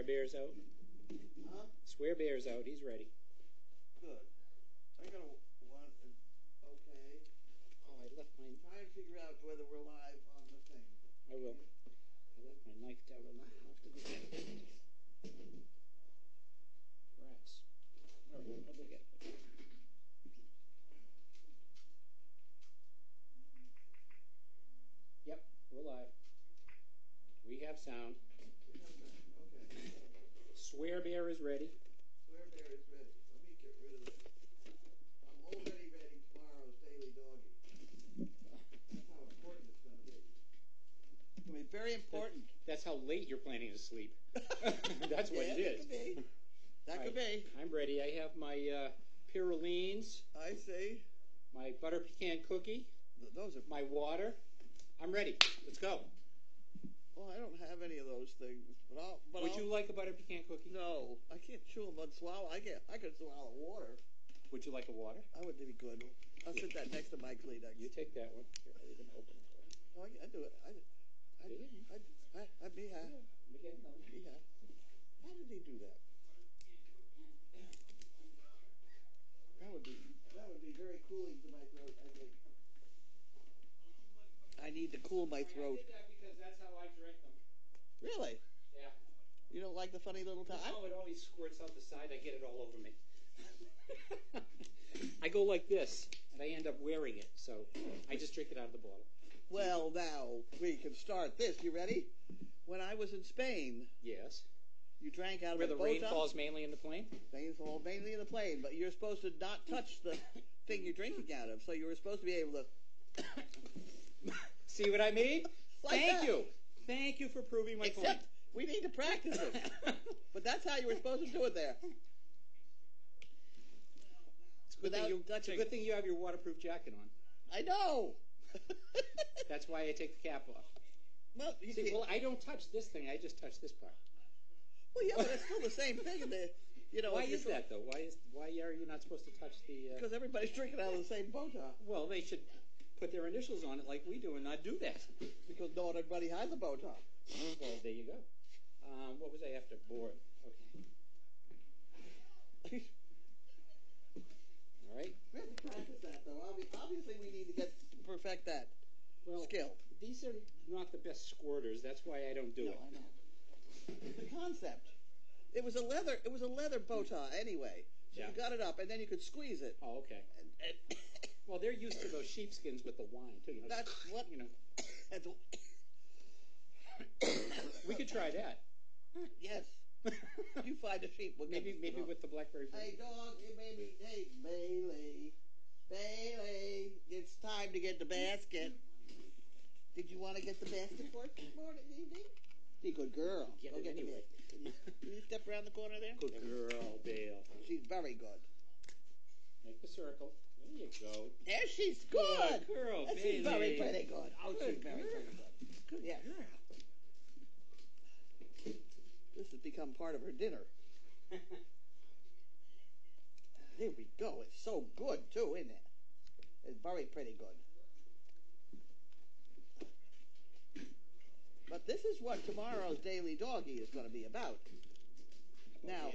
Bear's out. Huh? Swear Bear's out. He's ready. Good. I got one. Okay. Oh, I left my... Try and figure out whether we're live on the thing. I will. I left my knife down on the... I'll have to go get it. Rats. All right, I'll go get it. Yep, we're live. We have sound. Okay. Swear Bear is ready. Swear Bear is ready. Let me get rid of this. I'm already ready tomorrow's Daily Doggy. That's how important it's going to be. It's going to be very important. That's how late you're planning to sleep. That's what it is. That could be. That could be. I'm ready. I have my Purolines. I see. My butter pecan cookie. Those are... My water. I'm ready. Let's go. Well, I don't have any of those things, but Would you like a butter pecan cookie? No, I can't chew them and swallow. I could swallow water. Would you like a water? I would be good. I'll sit that next to my Kleenex. You take that one. Here, I'll even open it for you. Oh, I do it. I'd be happy. How did he do that? That would be very cooling to my throat, I think. I need to cool my throat. I did that because that's how I drink them. Really? Yeah. You don't like the funny little time? No, it always squirts out the side. I get it all over me. I go like this, and I end up wearing it, so I just drink it out of the bottle. Well, now, we can start this. You ready? When I was in Spain... Yes. You drank out of Where a the rain falls mainly in the plane? Rain falls mainly in the plane, but you're supposed to not touch the thing you're drinking out of, so you were supposed to be able to... See what I mean? Like Thank that. you. Thank you for proving my point. Except, we need to practice it. But that's how you were supposed to do it there. It's a Without touching. good thing you have your waterproof jacket on. I know. That's why I take the cap off. Well, Well, I don't touch this thing. I just touch this part. Well, yeah, but it's still the same thing. Why is that, though? Why are you not supposed to touch the... Because everybody's drinking out of the same bow tie. Well, they should put their initials on it like we do and not do that. Because not everybody has a bow tie. Well, there you go. What was I after? Board. Okay. All right. We have to practice that, though. Obviously, we need to perfect that skill. These are not the best squirters. That's why I don't do it. I know. The concept. It was a leather bow tie anyway. So you got it up, and then you could squeeze it. Oh, okay. Well, they're used to those sheepskins with the wine too. That's what That's we could try that. Yes. You find a sheep. We'll maybe with the blackberry. Hey, dog. Hey, Bailey. Bailey. It's time to get the basket. Did you want to get the basket for us this morning, evening? Be a good girl. Get it anyway. Can you step around the corner there? Good girl, Dale. She's very good. Make the circle. There you go. There she's good. Good girl, Bailey. She's very pretty good. Oh, she's very pretty good. Good girl. This has become part of her dinner. There we go. It's so good, too, isn't it? It's very pretty good. But this is what tomorrow's Daily Doggy is going to be about. Now,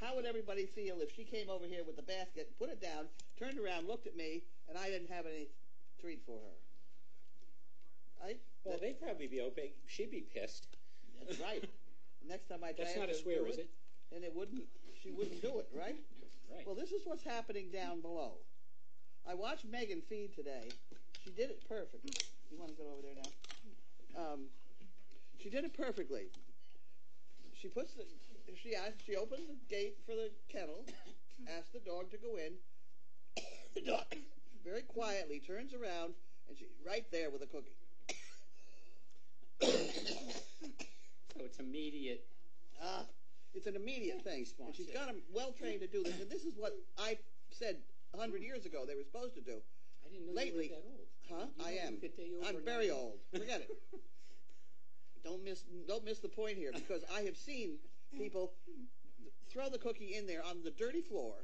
how would everybody feel if she came over here with the basket, put it down, turned around, looked at me, and I didn't have any treat for her? They'd probably be okay. She'd be pissed. That's right. Next time I try That's not a swear, is it? And she wouldn't do it, right? Right. Well, this is what's happening down below. I watched Megan feed today. She did it perfectly. You want to go over there now? She did it perfectly. She opens the gate for the kennel, asks the dog to go in. The dog very quietly turns around, and she's right there with a cookie. So it's immediate. It's an immediate thing. And she's got them well trained to do this. And this is what I said 100 years ago they were supposed to do. I didn't know Lately, you were that old. Huh? I am. I'm now. very old. Forget it. Don't miss the point here, because I have seen people throw the cookie in there on the dirty floor.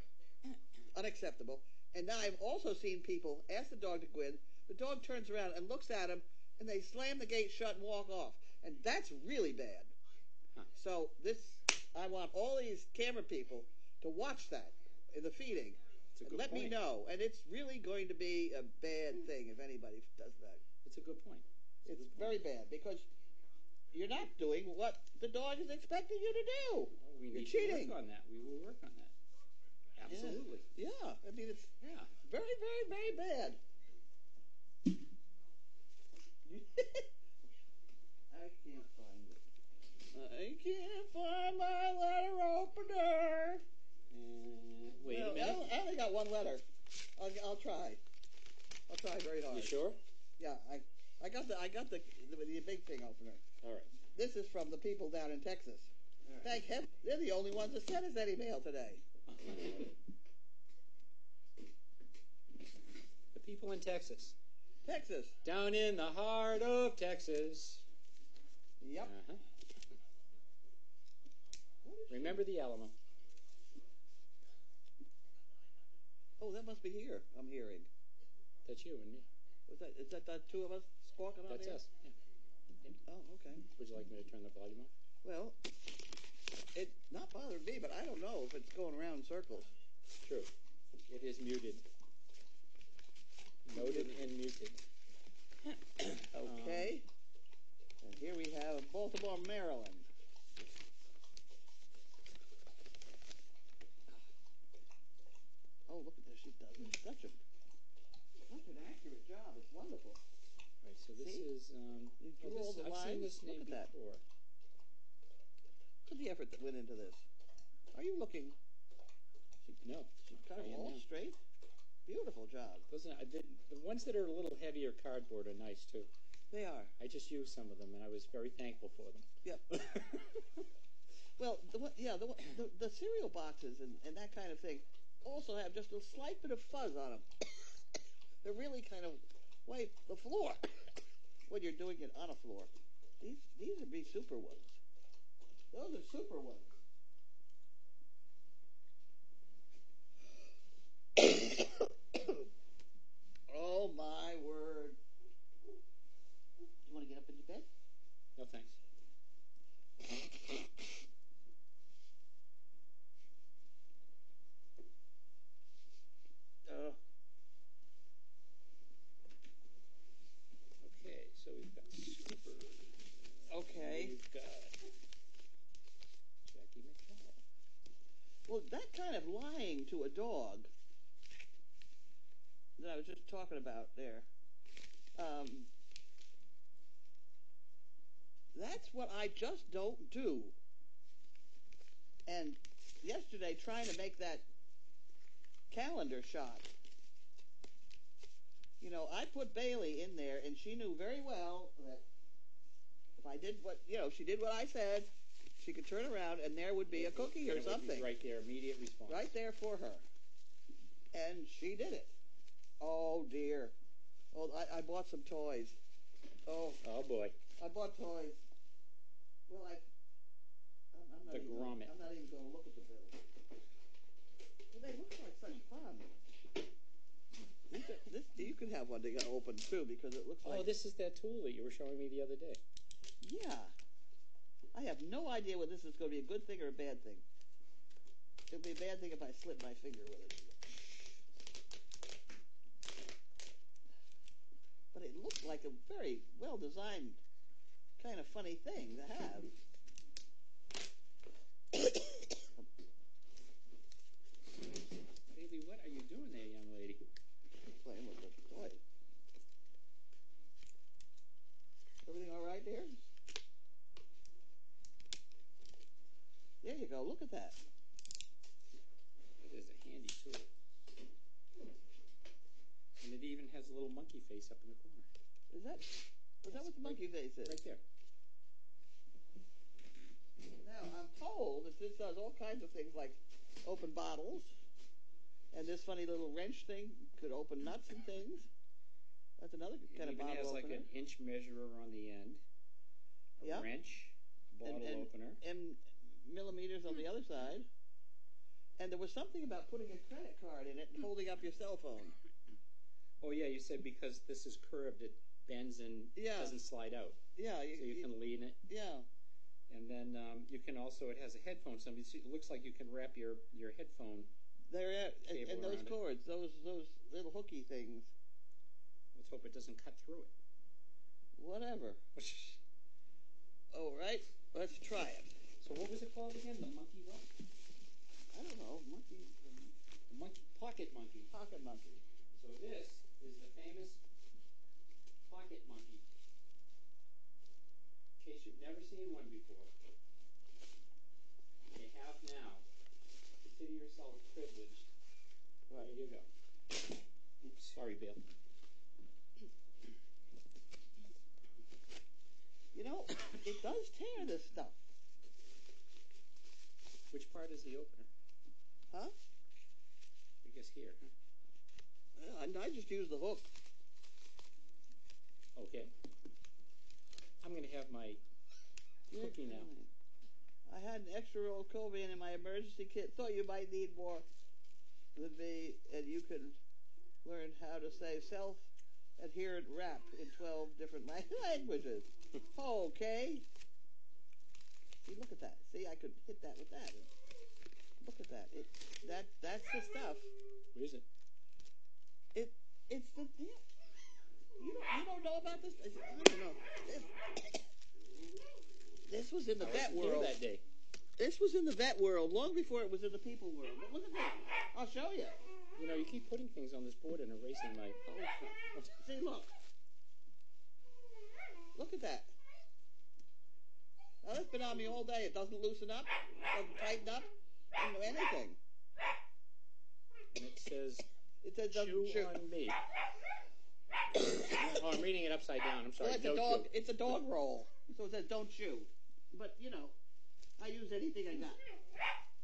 Unacceptable. And now I've also seen people ask the dog to go in. The dog turns around and looks at him, and they slam the gate shut and walk off. And that's really bad. Huh. So this I want all these camera people to watch that in the feeding. It's a good Let me point. know. And it's really going to be a bad thing if anybody does that. It's a good point. It's very bad because you're not doing what the dog is expecting you to do. Well, we You're need cheating. to work on that. We will work on that. Absolutely. Yeah. I mean, it's Yeah. very, very, very bad. I can't find it. I can't find my letter opener. Wait No, a minute. I only got one letter. I'll try. I'll try very hard. You sure? Yeah, I got the big thing opener. All right. This is from the people down in Texas. All right. Thank heaven, they're the only ones that sent us any mail today. The people in Texas. Texas. Down in the heart of Texas. Yep. Uh-huh. What is Remember the Alamo. Oh, that must be here. I'm hearing. That's you and me. Is that the two of us squawking on That's there? us. Yeah. Oh, okay. Would you like me to turn the volume off? Well, it not bothered me, but I don't know if it's going around in circles. True. It is muted. Noted and muted. Okay. And here we have Baltimore, Maryland. Oh, look at this. She does such an accurate job. It's wonderful. Right, so this See? is You drew this, all the I've seen lines. this name Look at that. before. Look at the effort that went into this. Are you looking? No. She cut I them am all now. straight. Beautiful job. Those are, the ones that are a little heavier cardboard are nice too. They are. I just used some of them and I was very thankful for them. Yep. Well, the cereal boxes and that kind of thing also have just a slight bit of fuzz on them. They're really kind of wipe the floor when you're doing it on a floor. These would be super ones. Those are super ones. Oh my word! You want to get up in your bed? No thanks. Okay, so we've got Scooper. Okay. We've got Jackie McDowell. Well, that kind of lying to a dog that I was just talking about there, that's what I just don't do. And yesterday, trying to make that calendar shot, you know, I put Bailey in there, and she knew very well that if I did what, you know, she did what I said, she could turn around and there would be a cookie or And it would be something. right there, immediate response. Right there for her. And she did it. Oh, dear. Oh, I bought some toys. Oh, Oh boy. I bought toys. Well, I'm not The even, grommet. I'm not even going to look at the bill. Well, they look like such fun. You can have one to get open, too, because it looks like... Oh, this is that tool that you were showing me the other day. Yeah. I have no idea whether this is going to be a good thing or a bad thing. It'll be a bad thing if I slip my finger with it. But it looked like a very well-designed, kind of funny thing to have. Bailey, what are you doing there, young lady? Playing with the toy. Everything all right there? There you go. Look at that. It is a handy tool. And it even has a little monkey face up in the corner. Is that what the monkey face is? Right there. Now, I'm told that this does all kinds of things like open bottles, and this funny little wrench thing could open nuts and things. That's another kind of It even bottle has like opener. an inch measurer on the end, a Yep. wrench, a bottle opener. And millimeters on the other side. And there was something about putting a credit card in it and holding up your cell phone. Oh yeah, you said because this is curved, it bends and Yeah. doesn't slide out. Yeah. So you can lean it. Yeah. And then you can also, it has a headphone. So it looks like you can wrap your headphone. There, and Cable those around it. cords, those little hooky things. Let's hope it doesn't cut through it. Whatever. All right, let's try it. So what was it called again? The monkey what? I don't know, monkey, The monkey, pocket monkey. pocket monkey. So this is the famous pocket monkey. In case you've never seen one before, you have now. Consider yourself privileged. Right. There you go. Oops, sorry, Bill. You know, it does tear this stuff. Which part is the opener? Huh? I guess here, huh? Well, I just use the hook. Okay. I'm going to have my cookie now. I had an extra roll of Covian in my emergency kit. Thought you might need more than me, and you can learn how to say self-adherent rap in 12 different languages. Okay. See, look at that. See, I could hit that with that. Look at that. That's the stuff. What is it? It's the deal. You don't know about this? I don't know. This was in the vet There world. that day. This was in the vet world long before it was in the people world. But look at this. I'll show you. You know, you keep putting things on this board and erasing my... Oh, see, look. Look at that. Now, that's been on me all day. It doesn't loosen up. Doesn't tighten up. Doesn't do anything. And it says, It says doesn't chew. on me. Oh, I'm reading it upside down. I'm sorry. Well, it's a dog. It's a dog roll. So it says don't chew. But, you know, I use anything I got.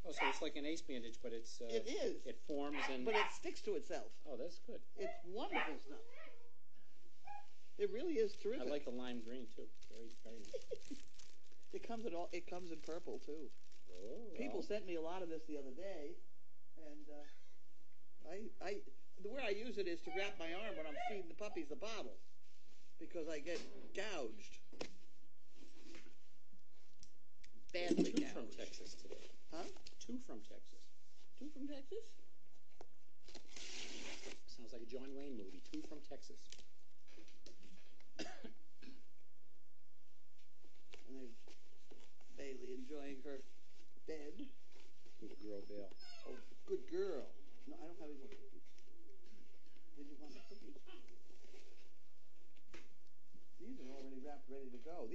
Oh, so it's like an ace bandage, but it's... It is. It forms and... But it sticks to itself. Oh, that's good. It's wonderful stuff. It really is terrific. I like the lime green, too. Very, very nice. It comes in purple too. Oh, People sent me a lot of this the other day, and the way I use it is to wrap my arm when I'm feeding the puppies the bottle, because I get gouged. Badly Two gouged. from Texas today. Huh? 2 from Texas. 2 from Texas? Sounds like a John Wayne movie. 2 from Texas. And there's Bailey enjoying her bed. Good girl, Bill. Oh, good girl. No, I don't have any more cookies. Did you want the cookies? These are already wrapped, ready to go.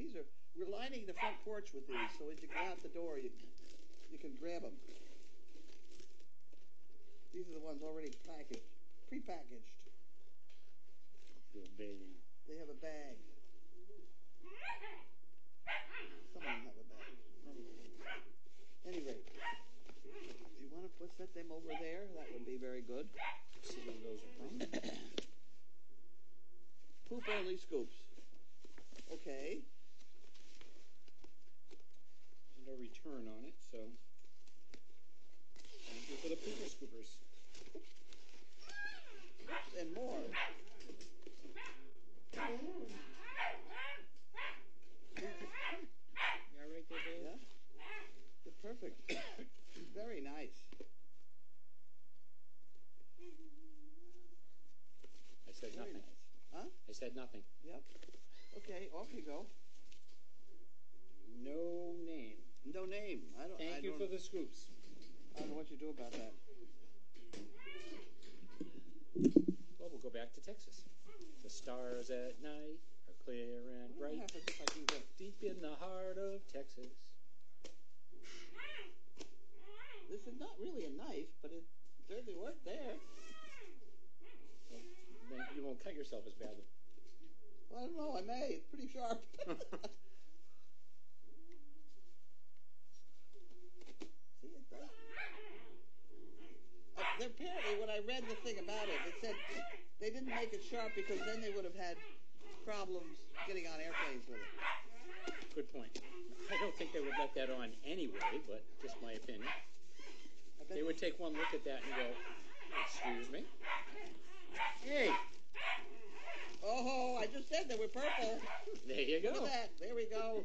We're lining the front porch with these, so as you go out the door, you can grab them. These are the ones already packaged, prepackaged. Good baby. They have a bag. Some of them have a bag. Anyway, if you want to set them over there, that would be very good. See where those are from. Poop only scoops. Okay. There's no return on it, so thank you for the pooper scoopers. And more. You all right there, Dave? Yeah. They're perfect. Very nice. I said Very nothing. nice. Huh? I said nothing. Yep. Okay, off you go. No name. No name. Thank you for the scoops. I don't know what you do about that. Well, we'll go back to Texas. The stars at night are clear and What bright, happens if I do this? deep in the heart of Texas. This is not really a knife, but it certainly worked there. Well, then you won't cut yourself as badly. Well, I don't know. I may. It's pretty sharp. See, it does. Apparently, when I read the thing about it, it said they didn't make it sharp because then they would have had problems getting on airplanes with it. Good point. I don't think they would let that on anyway, but just my opinion. They would take one look at that and go, excuse me? Hey! Oh, I just said they were purple. There you Look go. at that. There we go.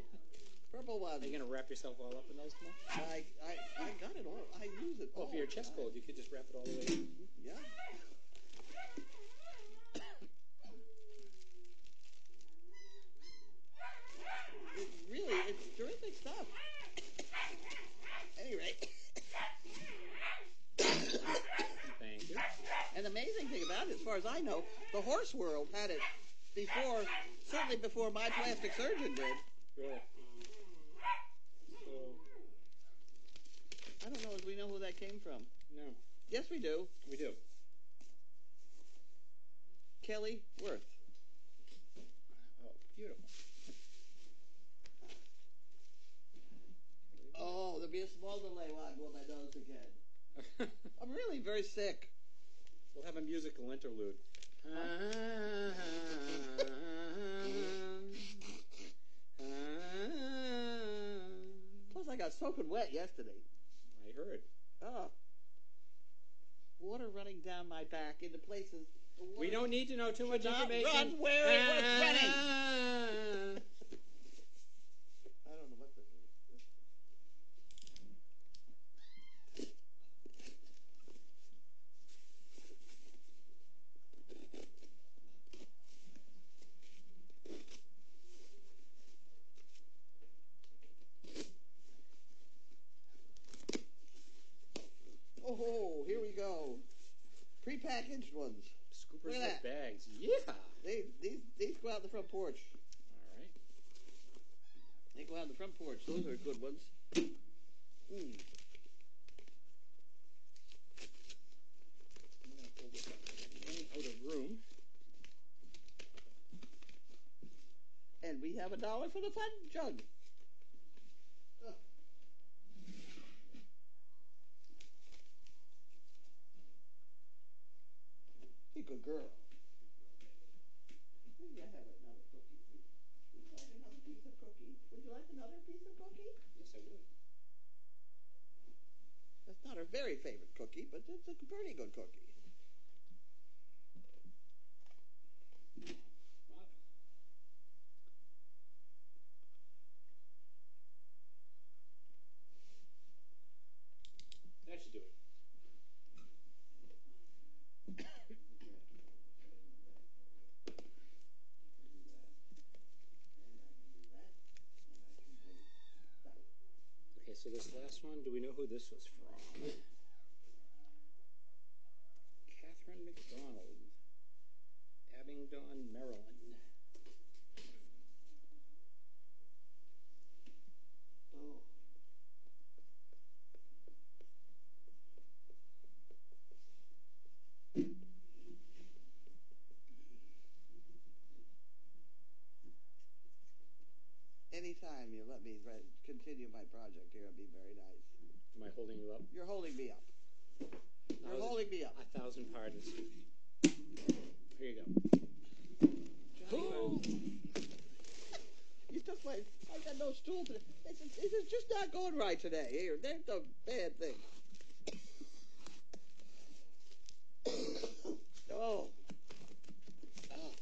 Purple one. Are you gonna wrap yourself all up in those tomorrow? I got it all. I use it Oh, all. if your chest cold, you could just wrap it all the way in. Yeah. It's terrific stuff. At any rate. Thank you. And the amazing thing about it, as far as I know, the horse world had it before, certainly before my plastic surgeon did. Really? So, I don't know if we know who that came from. no. Yes, we do. We do. Kelly Worth. Oh, beautiful. Oh, there'll be a small delay while I blow my nose again. I'm really very sick. We'll have a musical interlude. Plus, I got soaking wet yesterday. I heard. Oh. Water running down my back into places. We don't need to know too much Not information. run where it was running. I don't know what this is. Oh, here we go. Prepackaged ones. Scoopers Look at with that. bags. Yeah. These go out the front porch. All right. They go out the front porch. Those are good ones. Mm. I'm going to pull this up. I'm running out of room. And we have $1 for the fun jug. Oh. Be a good girl. Maybe I have another cookie. Would you like another piece of cookie? Would you like another piece of cookie? Yes, I would. That's not her very favorite cookie, but it's a pretty good cookie. Wow. That should do it. Okay, so this last one, do we know who this was from? Catherine McDonald, Abingdon, Maryland. Oh. Anytime you let me continue my project here, it'll be very nice. Am I holding you up? You're holding me up. You're holding me up. 1,000 pardons. Here you go. You took my... I got no stool today. This is just not going right today. Here, there's a bad thing. Oh. Oh.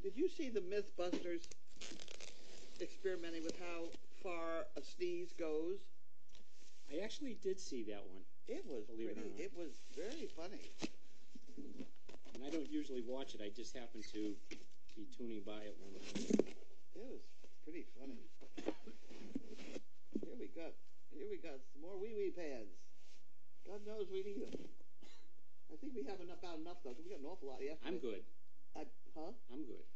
Did you see the Mythbusters experimenting with how far a sneeze goes? I actually did see that one. It was Believe it or not. It was very funny. And I don't usually watch it. I just happen to be tuning by it one night. It was pretty funny. Here we got some more wee pads. God knows we need them. I think we have about enough though, because we got an awful lot yesterday. I'm good. Huh? I'm good.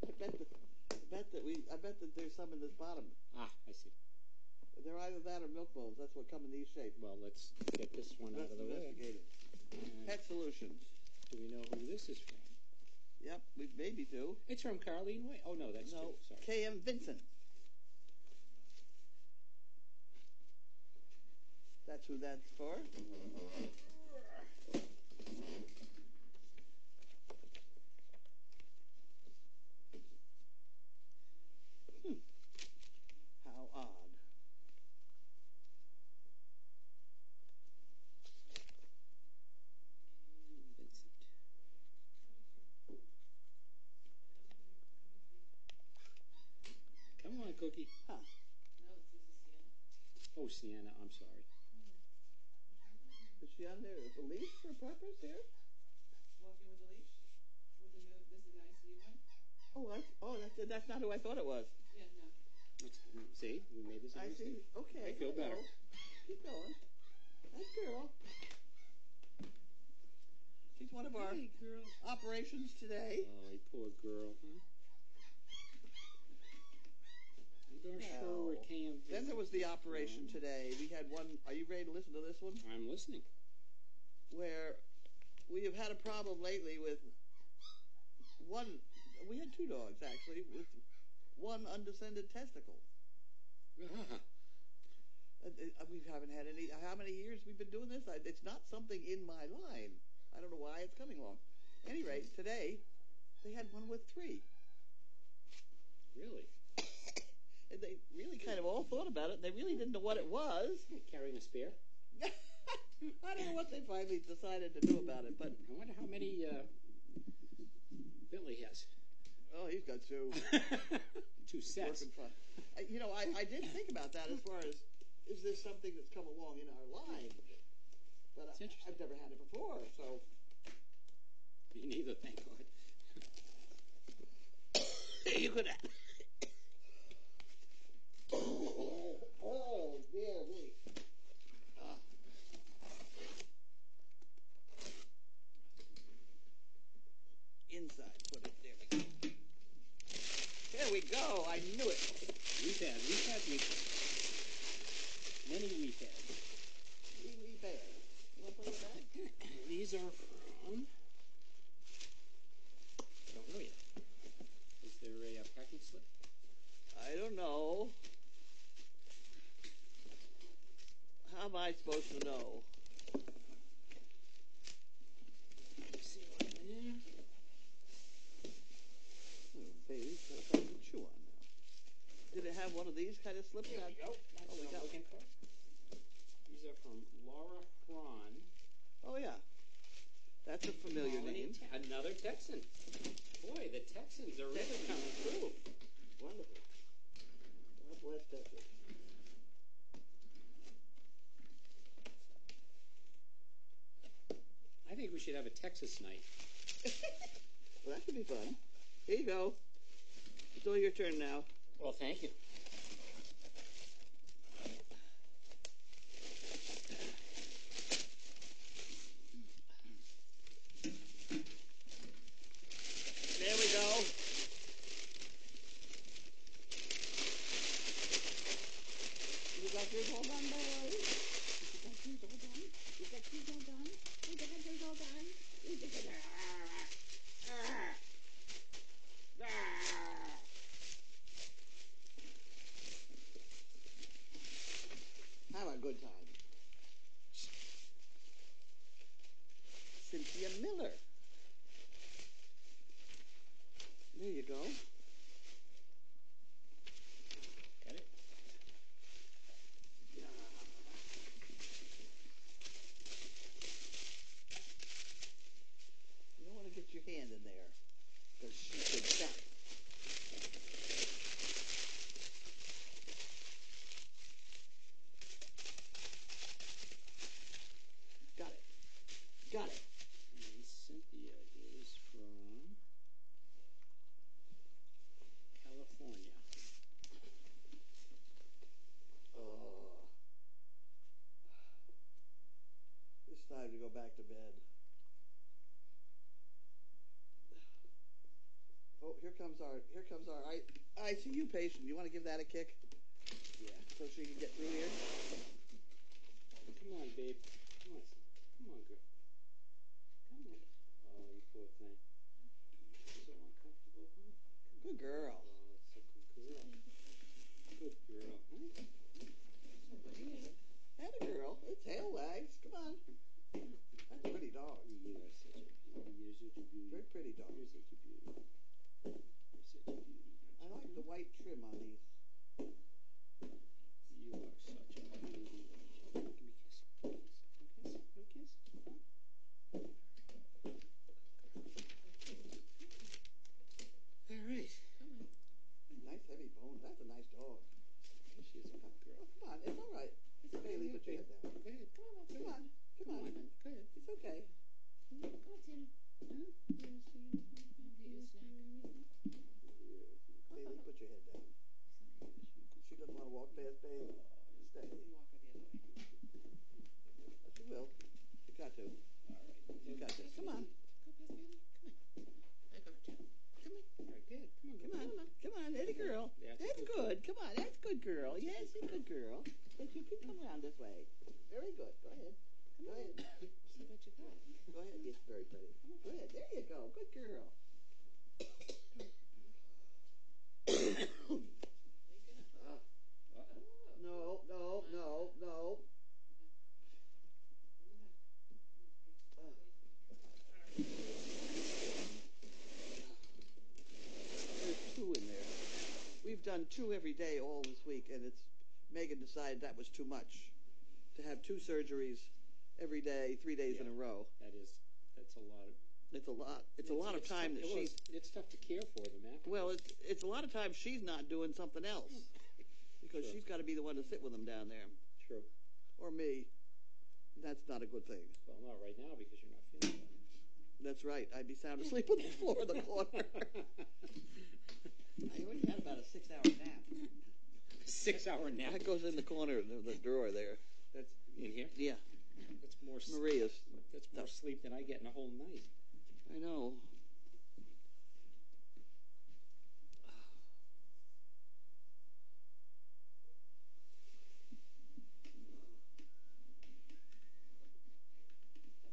I bet that there's some in this bottom. Ah, I see. They're either that or milk bones. That's what come in these shapes. Well, let's get this one out Let's of the way. investigate it. Pet Solutions. Do we know who this is from? Yep, we maybe do. It's from Carleen Way. Oh, no, that's No, two. Sorry. K.M. Vincent. That's who that's for. How odd. Vincent. Cookie? Huh. No, this is Sienna. Oh, Sienna, I'm sorry. Is she on there with a leash for purpose here? Walking with a leash. With the new, this is the ICU one. That's not who I thought it was. Yeah, no. See, we made this. I see. Okay. I feel better. Keep going. Nice girl. She's one of our Hey, girl. operations today. Oh, you poor girl, huh? I'm not sure Well, where Cam. Then there was the operation today. We had one. Are you ready to listen to this one? I'm listening. Where we have had a problem lately with one. We had two dogs actually with one undescended testicle. Ah, We haven't had any. How many years we've been doing this? It's not something in my line. I don't know why it's coming along. At any rate, today they had one with three. really? And they really kind of all thought about it. And they really didn't know what it was. Carrying a spear? I don't know what they finally decided to do about it, but I wonder how many Bentley has. oh, he's got two. Two sets. Working fun. I did think about that as far as is this something that's come along in our line? But It's interesting. I've never had it before, so Me neither, thank God. you could. Oh dear me. Inside, put it. There we go. There we go. I knew it. We've had. Many we've had. Wee bear. You want to play with that? These are from. Don't know yet. Is there a packing slip? I don't know. How am I supposed to know? Let's see what's in there. Baby's got something to chew on now. Did it have one of these kind of slips? There we go. That's we what got I'm looking for. These are from Laura Hron. Oh, yeah. That's a familiar name. Another Texan. Boy, the Texans are really coming through. Wonderful. God bless Texas. I think we should have a Texas night. Well, that could be fun. Here you go. It's all your turn now. Well, thank you. There we go. You got yours all done, boy. You got yours all done. You got yours all done. You got yours all done. You got yours Have a good time. Cynthia Miller. There you go. Got it? You don't want to get your hand in there because she could stop. Got it. Got it. And Cynthia is from California. Oh. It's time to go back to bed. Oh, here comes our ICU patient. You want to give that a kick? Yeah. So she can get through here? Come on, babe. Come on, son. Come on, girl. Come on. Oh, you poor thing. So uncomfortable, huh? Good girl. Oh, it's a good girl. Good girl, huh? That a girl. Its tail wags. Come on. That's a pretty dog. You are such a beauty. You're such a beauty. Very pretty dog. You're such a beauty. You're such a beauty. I like the white trim on these. You are such a beauty. Give me a kiss. No kiss? No kiss? Huh? All right. Nice heavy bone. That's a nice dog. Good girl. Yes, you can come around this way. Very good. Go ahead. Go ahead. See what you got. Go ahead. Yes, very pretty. Go ahead. There you go. Good girl. No, no, no, no. There's 2 in there. We've done 2 every day all this week, and Megan decided that was too much to have 2 surgeries every day, 3 days in a row. That's a lot. It's a lot. It's a lot of time that she's. It's tough to care for them after. Well, it's a lot of times she's not doing something else because Sure. she's got to be the one to sit with them down there, True. or me. That's not a good thing. Well, not right now because you're not feeling well. That's right. I'd be sound asleep on the floor in the corner. I already had about a 6-hour nap. 6-hour nap. That goes in the corner of the drawer there. That's in here. Yeah, That's more. Maria's. That's more sleep than I get in a whole night. I know.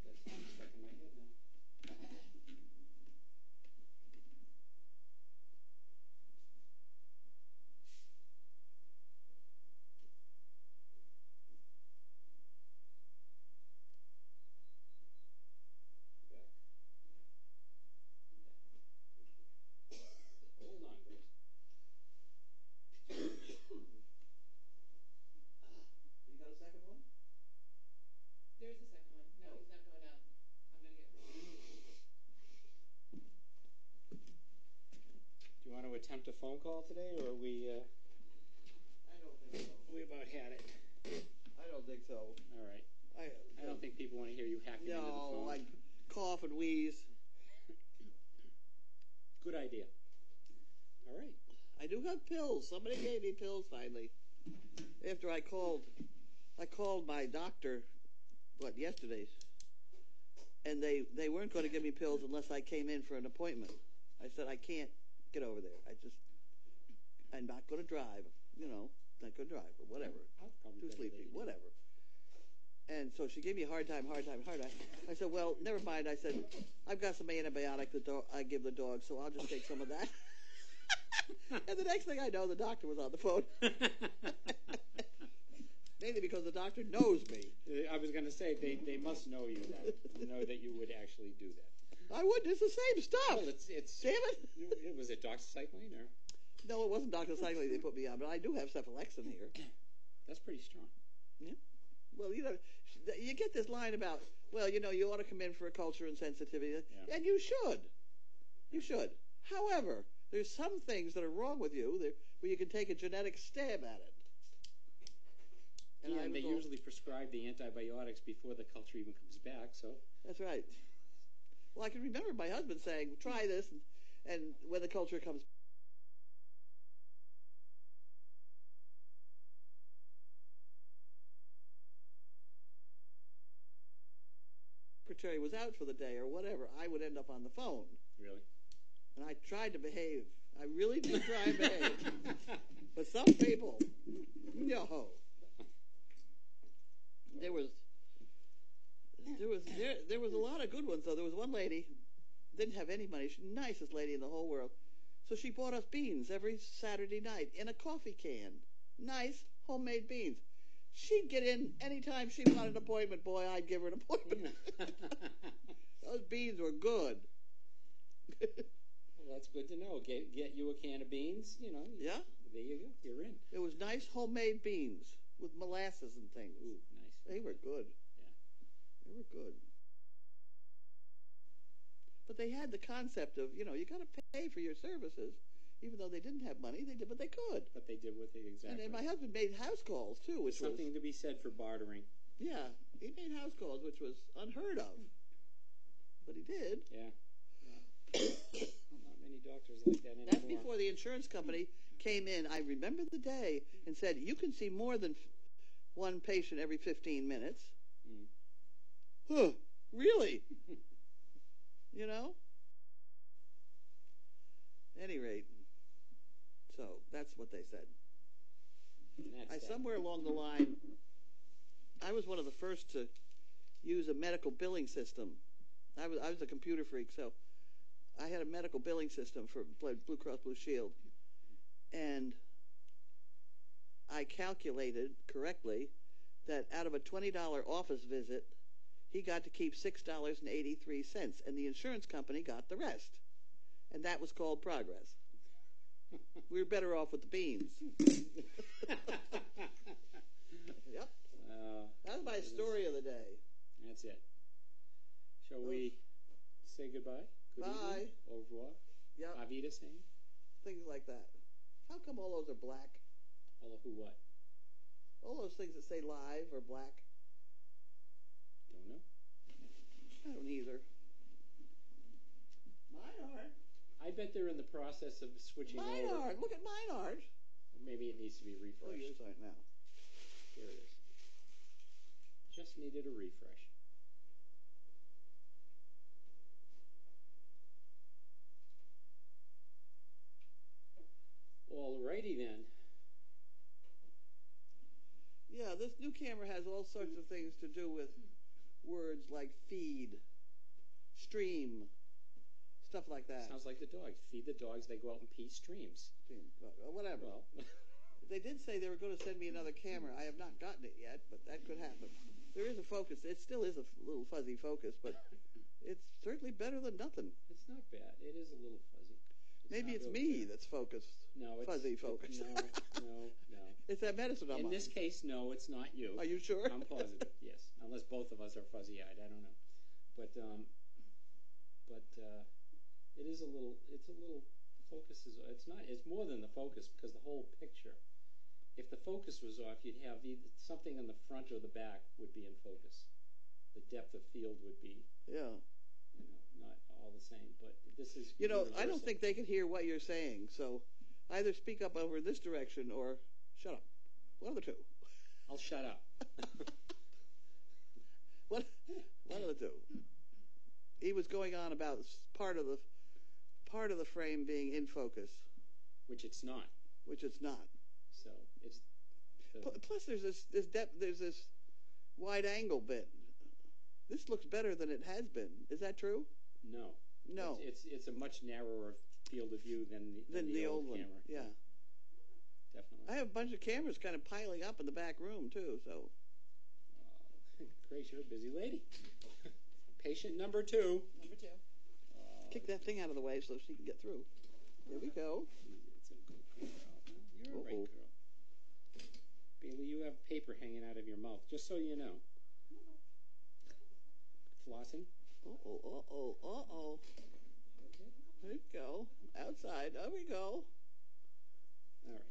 That song's stuck in my head now. Back. Hold on, please. You got a second one? There's a second one. No, he's not going out. I'm gonna get. Do you want to attempt a phone call today, or are we? I don't think so. We about had it. I don't think so. All right. I don't think people want to hear you hacking into the phone. No, I cough and wheeze. Good idea. All right. I do have pills. Somebody gave me pills finally. After I called my doctor, yesterday, and they weren't going to give me pills unless I came in for an appointment. I said I can't get over there. I'm not going to drive. Not going to drive or whatever. Too sleepy, whatever. And so she gave me a hard time. I said, well, never mind. I said, I've got some antibiotic I give the dog, so I'll just take some of that. And the next thing I know, the doctor was on the phone. Mainly because the doctor knows me. I was going to say, they must know you that you would actually do that. I wouldn't. It's the same stuff. Well, it's Damn it. Was it doxycycline or? No, it wasn't doxycycline they put me on, but I do have cephalexin here. That's pretty strong. Yeah. Well, you get this line about, well, you ought to come in for a culture and sensitivity, Yeah. and you should. You should. However, there's some things that are wrong with you where you can take a genetic stab at it. And they usually prescribe the antibiotics before the culture even comes back, so. That's right. Well, I can remember my husband saying, try this, and when the culture comes back, secretary was out for the day or whatever, I would end up on the phone. Really? And I tried to behave. I really did try and behave. But some people, no. There was a lot of good ones, though. There was one lady, didn't have any money. She's the nicest lady in the whole world. So she bought us beans every Saturday night in a coffee can. Nice homemade beans. She'd get in anytime she wanted an appointment. Boy, I'd give her an appointment. Those beans were good. Well, that's good to know. Get you a can of beans, Yeah? There you go. You're in. It was nice homemade beans with molasses and things. Ooh, nice. They were good. Yeah. They were good. But they had the concept of, you got to pay for your services. Even though they didn't have money, they did, but they could. But they did what they exactly. And my husband made house calls, too, which Something was... to be said for bartering. Yeah, he made house calls, which was unheard of. But he did. Yeah. Not many doctors like that anymore. That's before the insurance company came in. I remember the day and said, you can see more than one patient every 15 minutes. Mm. Huh, really? At any rate, so that's what they said. And that's that. Somewhere along the line, I was one of the first to use a medical billing system. I was a computer freak, so I had a medical billing system for Blue Cross Blue Shield, and I calculated correctly that out of a $20 office visit, he got to keep $6.83, and the insurance company got the rest. And that was called progress. We were better off with the beans. Yep. That's my story of the day. That's it. Shall we say goodbye? Good Bye. evening. Au revoir. Yep. Auf Wiedersehen. Things like that. How come all those are black? All of who what? All those things that say live are black. Don't know. I don't either. Mine aren't. I bet they're in the process of switching Mine over. aren't. Look at mine aren't. Maybe it needs to be Oh, refreshed. yours aren't now. There it is. Just needed a refresh. Alrighty then. Yeah, this new camera has all sorts of things to do with words like feed, stream, stuff like that. Sounds like the dogs. Feed the dogs, they go out and pee streams. Stream, whatever. Well, They did say they were going to send me another camera. I have not gotten it yet, but that could happen. There is a focus. It still is a little fuzzy focus, but it's certainly better than nothing. it's not bad. It is a little fuzzy. Maybe not it's real me bad. that's focused. No, it's fuzzy focus. No. It's that medicine I'm In on. this case, no, it's not you. Are you sure? I'm positive, yes. Unless both of us are fuzzy-eyed, I don't know. But it is a little. It's a little. The focus is. It's not. It's more than the focus because the whole picture. If the focus was off, you'd have something in the front or the back would be in focus. The depth of field would be. Yeah. Not all the same. But this is. I don't universal. think they can hear what you're saying, so either speak up over this direction or shut up. One of the two. I'll shut up. One of the two. He was going on about part of the frame being in focus, Which it's not. which it's not. So it's. Plus, there's this depth. There's this wide angle bit. This looks better than it has been. Is that true? No. No. It's a much narrower field of view than the old one. camera. Yeah. Definitely. I have a bunch of cameras kind of piling up in the back room too. So Grace, you're a busy lady. Patient number 2. Number 2. kick that thing out of the way so she can get through. There we go. It's a good girl. You're a right Uh-oh. girl. Bailey, you have paper hanging out of your mouth, just so you know. Flossing. Uh-oh. There we go. Outside. There we go. All right.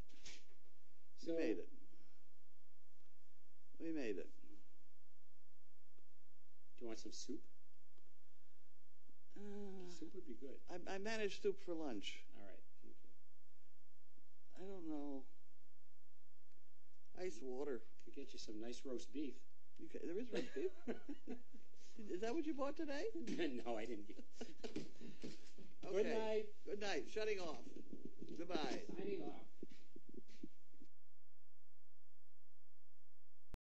We So made it. We made it. Do you want some soup? Soup would be good. I managed soup for lunch. All right. Okay. I don't know. Ice water. Could get you some nice roast beef. There is roast beef? Is that what you bought today? No, I didn't get. Okay. Good night. Good night. Shutting off. Goodbye. Signing off.